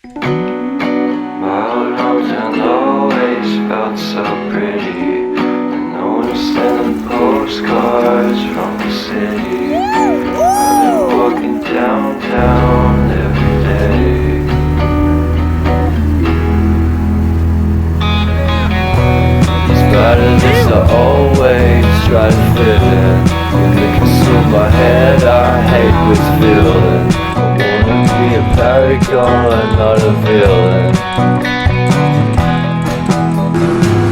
My old hometown always felt so pretty, and no one was sending postcards from the city. I've been walking downtown every day. Despite of this, I always try to fit in. When they consume my head, I hate this feeling. I wanna be a paragon, not a villain.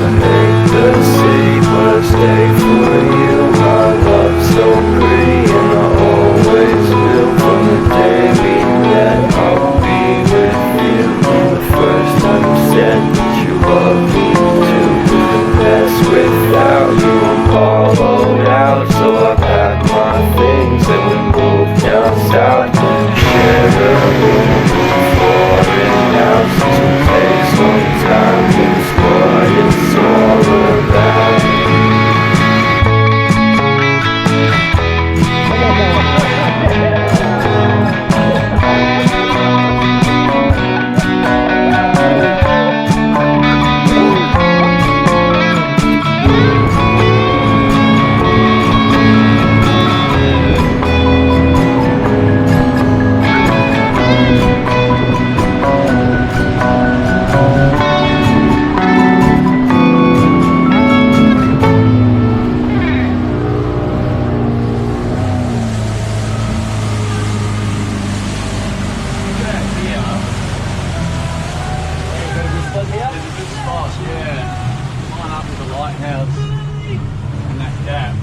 I hate the city, but I stay for you. My love's so pretty, and I always will. From the day we met, I'll be with you. The first time you said that you love me too. The best without you, I'm hollowed out. So I packed my things and we moved down south. Share a room, foreign house. To take some time, it's what it's all about. Lighthouse and that gap.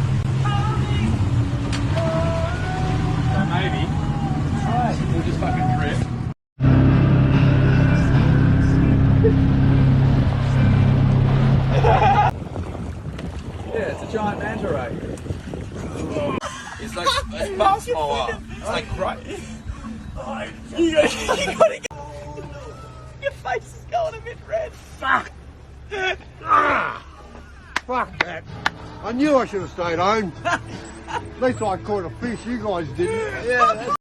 So maybe we'll just fucking trip. Yeah, it's a giant manta ray. It's like it's much smaller. It's like great. You gotta go. Your face is going a bit red. Fuck. Fuck that. I knew I should have stayed home. At least I caught a fish, you guys didn't. Yeah.